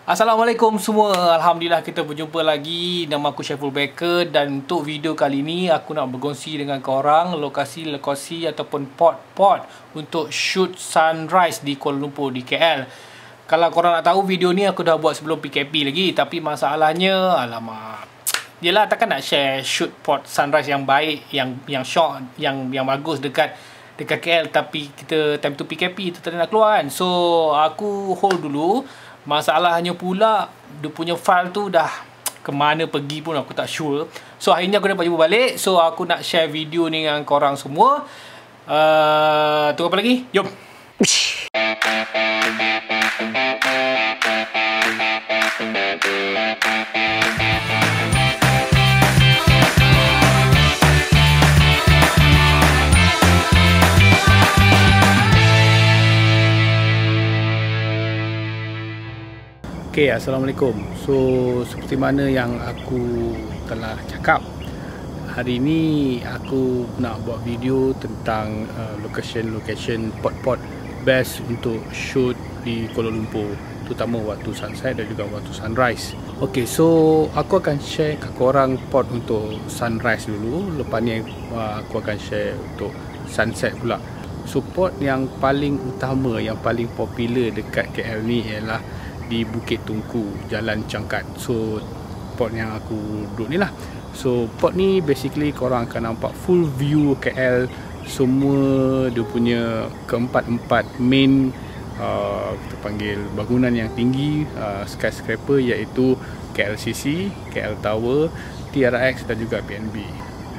Assalamualaikum semua. Alhamdulillah kita berjumpa lagi. Nama aku Syaiful Baker dan untuk video kali ni aku nak berkongsi dengan korang lokasi-lokasi ataupun pot untuk shoot sunrise di Kuala Lumpur di KL. Kalau korang nak tahu, video ni aku dah buat sebelum PKP lagi, tapi masalahnya alamak. Yelah, takkan nak share shoot pot sunrise yang baik, yang shot, yang bagus dekat KL, tapi kita time tu PKP tu tak nak keluar kan. So aku hold dulu. Masalahnya pula dia punya file tu dah ke mana pergi pun aku tak sure. So akhirnya aku dapat jumpa balik. So aku nak share video ni dengan korang semua. Tunggu apa lagi? Jom. Okay, Assalamualaikum. So seperti mana yang aku telah cakap, hari ini aku nak buat video tentang location pot best untuk shoot di Kuala Lumpur, terutama waktu sunset dan juga waktu sunrise. Okay, so aku akan share ke korang pot untuk sunrise dulu. Lepas ni aku akan share untuk sunset pula. So pot yang paling utama, yang paling popular dekat KL ni ialah di Bukit Tungku, Jalan Cangkat. So pot yang aku duduk ni lah. So pot ni basically korang akan nampak full view KL. Semua dia punya keempat main kita panggil bangunan yang tinggi, skyscraper, iaitu KLCC, KL Tower, TRX dan juga PNB.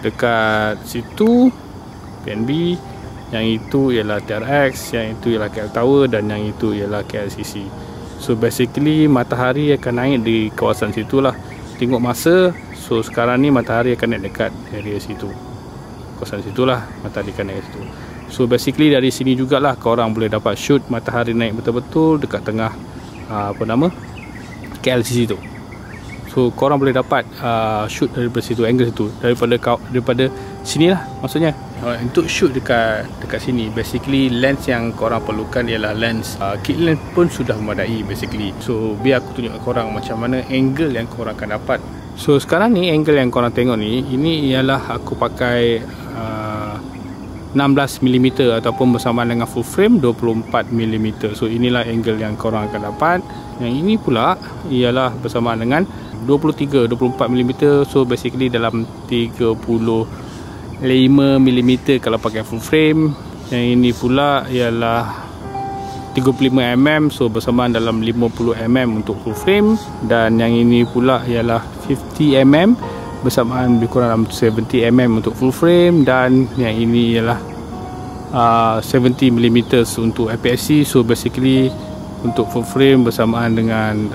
Dekat situ PNB, yang itu ialah TRX, yang itu ialah KL Tower dan yang itu ialah KLCC. So basically matahari akan naik di kawasan situ lah. Tengok masa. So sekarang ni matahari akan naik dekat area situ, kawasan situ lah matahari akan naik situ. So basically dari sini jugalah korang boleh dapat shoot matahari naik betul-betul dekat tengah KLCC tu. So korang boleh dapat shoot daripada situ, angle situ, daripada sini lah maksudnya. Untuk shoot dekat sini, basically lens yang korang perlukan ialah lens kit lens pun sudah memadai basically. So biar aku tunjuk korang macam mana angle yang korang akan dapat. So sekarang ni angle yang korang tengok ni, ini ialah aku pakai 16mm ataupun bersamaan dengan full frame 24mm. So inilah angle yang korang akan dapat. Yang ini pula ialah bersamaan dengan 24mm. So basically dalam 35mm kalau pakai full frame. Yang ini pula ialah 35mm, so bersamaan dalam 50mm untuk full frame. Dan yang ini pula ialah 50mm bersamaan lebih kurang dalam 70mm untuk full frame. Dan yang ini ialah 70mm untuk APS-C. So basically untuk full frame bersamaan dengan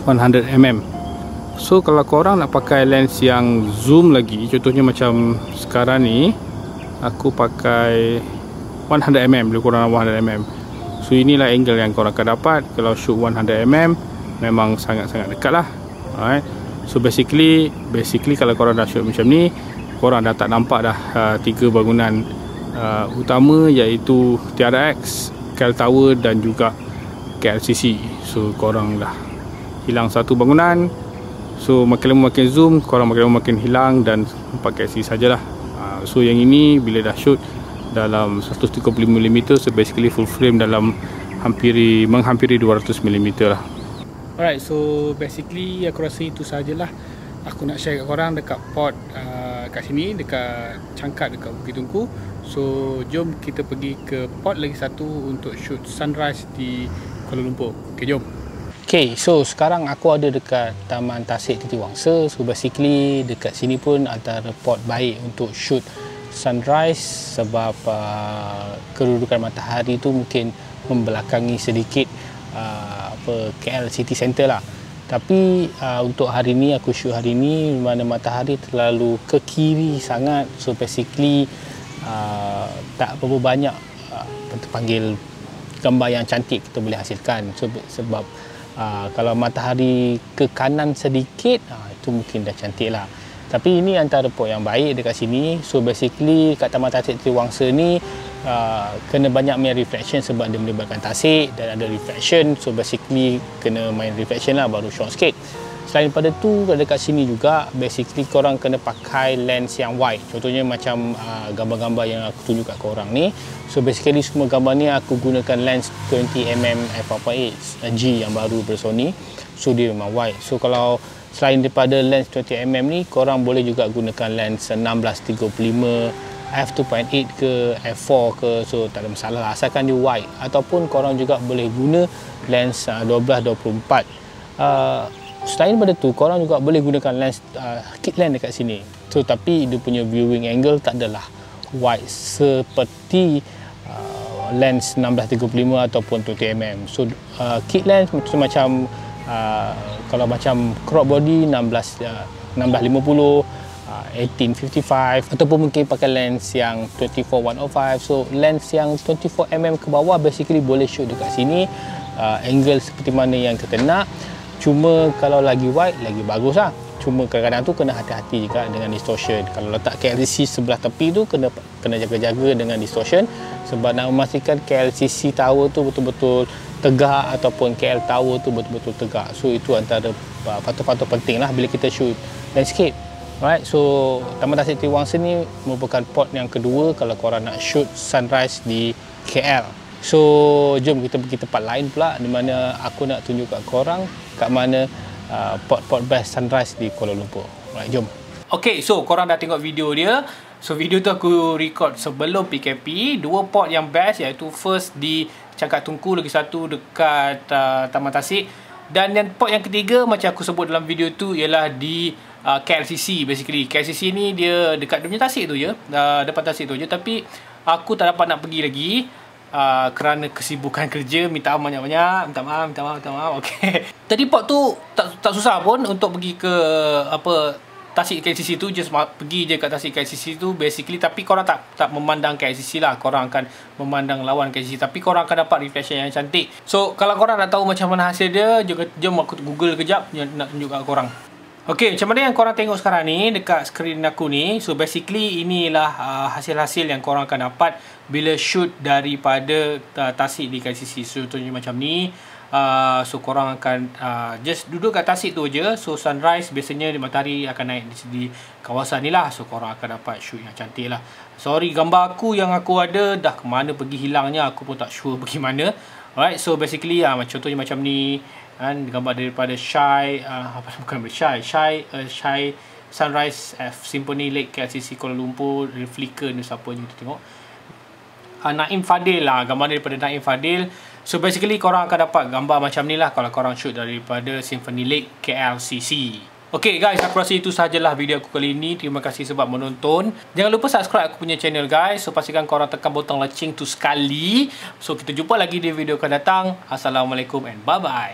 100mm. So kalau korang nak pakai lens yang zoom lagi, contohnya macam sekarang ni aku pakai 100mm, lebih kurang 100mm. So inilah angle yang korang akan dapat kalau shoot 100mm. Memang sangat-sangat dekat lah. Alright. So basically kalau korang dah shoot macam ni, korang dah tak nampak dah tiga bangunan utama, iaitu TRX, KL Tower dan juga KLCC. So korang dah hilang satu bangunan. So makin lama makin zoom, korang makin lama makin hilang dan pakai C sajalah. So yang ini bila dah shoot dalam 135mm, so basically full frame dalam menghampiri 200mm lah. Alright, so basically aku rasa itu sajalah aku nak share kat korang dekat pot kat sini, dekat Cangkat, dekat Bukit Tungku. So jom kita pergi ke pot lagi satu untuk shoot sunrise di Kuala Lumpur. Okay, jom. Okay, so sekarang aku ada dekat Taman Tasik Titi Wangsa. So basically dekat sini pun antara pot baik untuk shoot sunrise, sebab kedudukan matahari tu mungkin membelakangi sedikit KL City Centre lah. Tapi untuk hari ni, aku shoot hari ni mana matahari terlalu ke kiri sangat. So basically tak berapa banyak panggil gambar yang cantik kita boleh hasilkan. So, sebab kalau matahari ke kanan sedikit, itu mungkin dah cantik lah. Tapi ini antara pot yang baik dekat sini. So basically kat Taman Tasik Triwangsa ni kena banyak main reflection sebab dia melibatkan tasik dan ada reflection. So basically kena main reflection lah baru shot sikit. Selain daripada tu, dekat sini juga basically korang kena pakai lens yang wide. Contohnya macam gambar-gambar yang aku tunjuk kat korang ni. So basically semua gambar ni aku gunakan lens 20mm f1.8 G yang baru dari Sony. So dia memang wide. So kalau selain daripada lens 20mm ni, korang boleh juga gunakan lens 16-35 f2.8 ke f4 ke, so tak ada masalah asalkan dia wide. Ataupun korang juga boleh guna lens 12-24. Selain daripada tu, korang juga boleh gunakan lens kit lens dekat sini. So tapi dia punya viewing angle tak adalah wide seperti lens 16-35 ataupun 20mm. So kit lens macam kalau macam crop body 16-50, 18-55, ataupun mungkin pakai lens yang 24-105. So lens yang 24mm ke bawah basically boleh shoot dekat sini, angle seperti mana yang kita nak. Cuma kalau lagi wide lagi bagus lah. Cuma kadang-kadang tu kena hati-hati juga dengan distortion. Kalau letak KLCC sebelah tepi tu kena jaga-jaga dengan distortion, sebab nak memastikan KLCC tower tu betul-betul tegak ataupun KL tower tu betul-betul tegak. So itu antara faktor-faktor penting lah bila kita shoot landscape. Alright, so Taman Tasik Triwangsa ni merupakan pot yang kedua kalau korang nak shoot sunrise di KL. So jom kita pergi tempat lain pula, di mana aku nak tunjuk kat korang kat mana pot-pot best sunrise di Kuala Lumpur. Alright, jom. Okay, so korang dah tengok video dia. So video tu aku record sebelum PKP. Dua pot yang best, iaitu first di Cangkat Tunku, lagi satu dekat Taman Tasik. Dan yang pot yang ketiga macam aku sebut dalam video tu ialah di KLCC. Basically KLCC ni dia dekat dunia Tasik tu je, depan Tasik tu je. Tapi aku tak dapat nak pergi lagi kerana kesibukan kerja. Minta maaf banyak-banyak. Minta maaf. Okay. Tadi pot tu tak susah pun untuk pergi ke Tasik KLCC tu. Just pergi je kat Tasik KLCC tu basically. Tapi korang tak memandang KLCC lah. Korang akan memandang lawan KLCC. Tapi korang akan dapat reflection yang cantik. So kalau korang nak tahu macam mana hasil dia, jom aku google kejap nak tunjuk kat korang. Okay, macam mana yang korang tengok sekarang ni dekat skrin aku ni. So basically inilah hasil-hasil yang korang akan dapat bila shoot daripada Tasik di KLCC. So contohnya macam ni. So korang akan just duduk kat Tasik tu je. So sunrise biasanya di matahari akan naik di kawasan ni lah. So korang akan dapat shoot yang cantik lah. Sorry, gambar aku yang aku ada dah ke mana pergi hilangnya, aku pun tak sure pergi mana. Alright, so basically contohnya macam ni kan, gambar daripada Shy Sunrise Symphony Lake KLCC Kuala Lumpur, Flickr ni siapa ni kita tengok. Naim Fadil lah, gambar daripada Naim Fadil. So basically korang akan dapat gambar macam ni lah kalau korang shoot daripada Symphony Lake KLCC. Okay guys, aku rasa itu sahajalah video aku kali ini. Terima kasih sebab menonton. Jangan lupa subscribe aku punya channel guys. So pastikan korang tekan butang loceng tu sekali. So kita jumpa lagi di video akan datang. Assalamualaikum and bye bye.